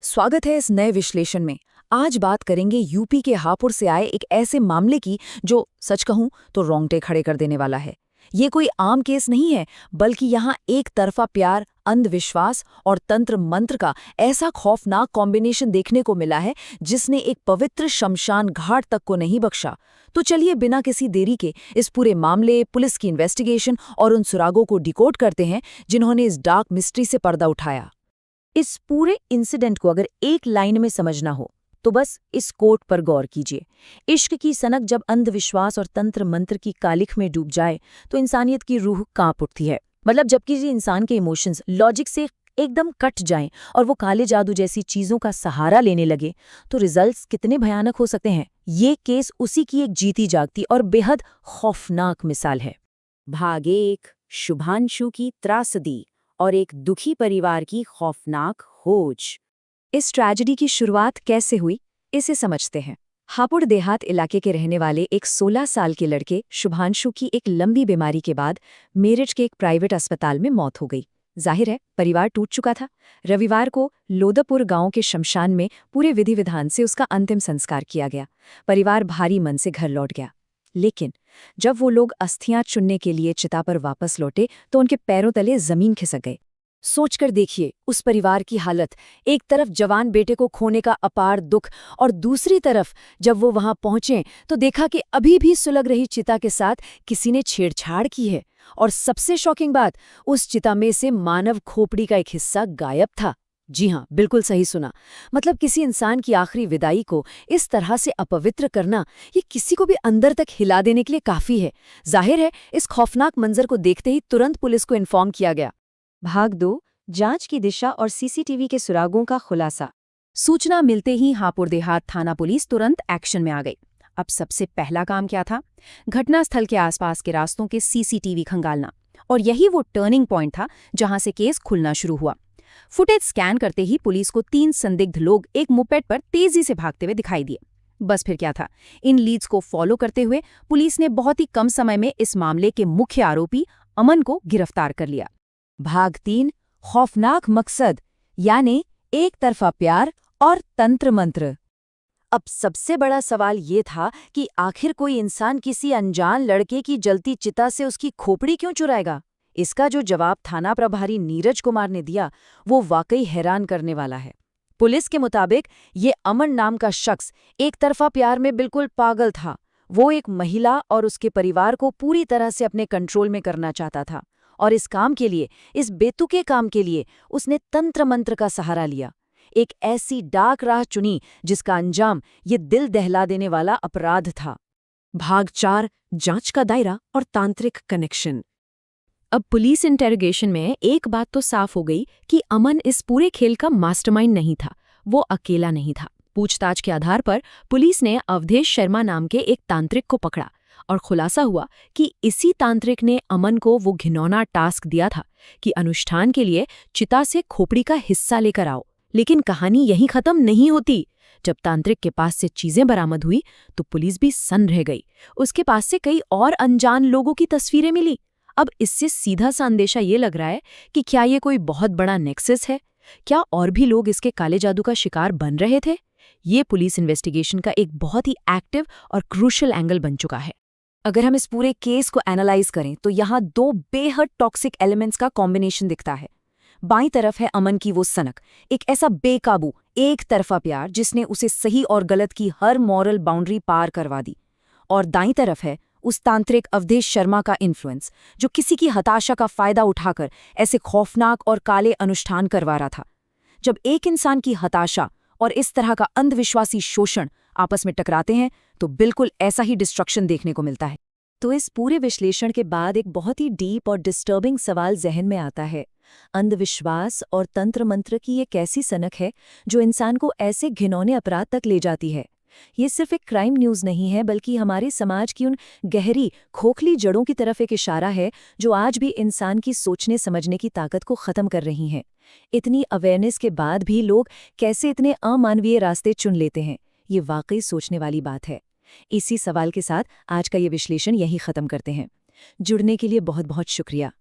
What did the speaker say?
स्वागत है इस नए विश्लेषण में। आज बात करेंगे यूपी के हापुड़ से आए एक ऐसे मामले की जो सच कहूं तो रोंगटे खड़े कर देने वाला है। ये कोई आम केस नहीं है, बल्कि यहाँ एक तरफा प्यार, अंधविश्वास और तंत्र मंत्र का ऐसा खौफनाक कॉम्बिनेशन देखने को मिला है जिसने एक पवित्र शमशान घाट तक को नहीं बख्शा। तो चलिए बिना किसी देरी के इस पूरे मामले, पुलिस की इन्वेस्टिगेशन और उन सुरागों को डिकोड करते हैं जिन्होंने इस डार्क मिस्ट्री से पर्दा उठाया। इस पूरे इंसिडेंट को अगर एक लाइन में समझना हो तो बस इस कोट पर गौर कीजिए। इश्क की सनक जब अंधविश्वास और तंत्र मंत्र की कालिख में डूब जाए तो इंसानियत की रूह कांप उठती है। मतलब जब किसी इंसान के इमोशंस लॉजिक से एकदम कट जाएं और वो काले जादू जैसी चीजों का सहारा लेने लगे तो रिजल्ट्स कितने भयानक हो सकते हैं। ये केस उसी की एक जीती जागती और बेहद खौफनाक मिसाल है। भाग 1, शुभांशु की त्रासदी और एक दुखी परिवार की खौफनाक खोज। इस ट्रेजेडी की शुरुआत कैसे हुई, इसे समझते हैं। हापुड़ देहात इलाके के रहने वाले एक 16 साल के लड़के शुभांशु की एक लंबी बीमारी के बाद मेरठ के एक प्राइवेट अस्पताल में मौत हो गई। जाहिर है परिवार टूट चुका था। रविवार को लोदापुर गांव के शमशान में पूरे विधि विधान से उसका अंतिम संस्कार किया गया। परिवार भारी मन से घर लौट गया। लेकिन जब वो लोग अस्थियां चुनने के लिए चिता पर वापस लौटे तो उनके पैरों तले जमीन खिसक गई। सोचकर देखिए उस परिवार की हालत। एक तरफ जवान बेटे को खोने का अपार दुख और दूसरी तरफ जब वो वहां पहुंचे तो देखा कि अभी भी सुलग रही चिता के साथ किसी ने छेड़छाड़ की है। और सबसे शॉकिंग बात, उस चिता में से मानव खोपड़ी का एक हिस्सा गायब था। जी हाँ, बिल्कुल सही सुना। मतलब किसी इंसान की आखिरी विदाई को इस तरह से अपवित्र करना, ये किसी को भी अंदर तक हिला देने के लिए काफी है। जाहिर है इस खौफनाक मंजर को देखते ही तुरंत पुलिस को इन्फॉर्म किया गया। भाग 2, जांच की दिशा और सीसीटीवी के सुरागों का खुलासा। सूचना मिलते ही हापुड़ देहात थाना पुलिस तुरंत एक्शन में आ गई। अब सबसे पहला काम क्या था? घटनास्थल के आसपास के रास्तों के सीसीटीवी खंगालना। और यही वो टर्निंग पॉइंट था जहां से केस खुलना शुरू हुआ। फुटेज स्कैन करते ही पुलिस को 3 संदिग्ध लोग एक मोपेड पर तेजी से भागते हुए दिखाई दिए। बस फिर क्या था, इन लीड्स को फॉलो करते हुए पुलिस ने बहुत ही कम समय में इस मामले के मुख्य आरोपी अमन को गिरफ्तार कर लिया। भाग 3, खौफनाक मकसद, यानी एक तरफा प्यार और तंत्र मंत्र। अब सबसे बड़ा सवाल ये था कि आखिर कोई इंसान किसी अनजान लड़के की जलती चिता से उसकी खोपड़ी क्यों चुराएगा? इसका जो जवाब थाना प्रभारी नीरज कुमार ने दिया वो वाकई हैरान करने वाला है। पुलिस के मुताबिक ये अमन नाम का शख्स एक तरफा प्यार में बिल्कुल पागल था। वो एक महिला और उसके परिवार को पूरी तरह से अपने कंट्रोल में करना चाहता था और इस काम के लिए, इस बेतुके काम के लिए उसने तंत्र मंत्र का सहारा लिया। एक ऐसी डार्क राह चुनी जिसका अंजाम ये दिल दहला देने वाला अपराध था। भाग 4, जांच का दायरा और तांत्रिक कनेक्शन। अब पुलिस इंटेरोगेशन में एक बात तो साफ हो गई कि अमन इस पूरे खेल का मास्टरमाइंड नहीं था। वो अकेला नहीं था। पूछताछ के आधार पर पुलिस ने अवधेश शर्मा नाम के एक तांत्रिक को पकड़ा और खुलासा हुआ कि इसी तांत्रिक ने अमन को वो घिनौना टास्क दिया था कि अनुष्ठान के लिए चिता से खोपड़ी का हिस्सा लेकर आओ। लेकिन कहानी यहीं खत्म नहीं होती। जब तांत्रिक के पास से चीजें बरामद हुई तो पुलिस भी सन्न रह गई। उसके पास से कई और अनजान लोगों की तस्वीरें मिली। अब इससे सीधा सा अंदेशा ये लग रहा है कि क्या ये कोई बहुत बड़ा नेक्सस है? क्या और भी लोग इसके काले जादू का शिकार बन रहे थे? ये पुलिस इन्वेस्टिगेशन का एक बहुत ही एक्टिव और क्रूशल एंगल बन चुका है। अगर हम इस पूरे केस को एनालाइज करें तो यहाँ 2 बेहद टॉक्सिक एलिमेंट्स का कॉम्बिनेशन दिखता है। बाईं तरफ है अमन की वो सनक, एक ऐसा बेकाबू एक तरफा प्यार जिसने उसे सही और गलत की हर मॉरल बाउंड्री पार करवा दी। और दाईं तरफ है उस तांत्रिक अवधेश शर्मा का इन्फ्लुएंस जो किसी की हताशा का फायदा उठाकर ऐसे खौफनाक और काले अनुष्ठान करवा रहा था। जब एक इंसान की हताशा और इस तरह का अंधविश्वासी शोषण आपस में टकराते हैं तो बिल्कुल ऐसा ही डिस्ट्रक्शन देखने को मिलता है। तो इस पूरे विश्लेषण के बाद एक बहुत ही डीप और डिस्टर्बिंग सवाल जहन में आता है। अंधविश्वास और तंत्र मंत्र की एक ऐसी सनक है जो इंसान को ऐसे घिनौने अपराध तक ले जाती है। ये सिर्फ एक क्राइम न्यूज़ नहीं है, बल्कि हमारे समाज की उन गहरी खोखली जड़ों की तरफ एक इशारा है जो आज भी इंसान की सोचने समझने की ताकत को ख़त्म कर रही हैं। इतनी अवेयरनेस के बाद भी लोग कैसे इतने अमानवीय रास्ते चुन लेते हैं, ये वाकई सोचने वाली बात है। इसी सवाल के साथ आज का ये विश्लेषण यहीं ख़त्म करते हैं। जुड़ने के लिए बहुत बहुत शुक्रिया।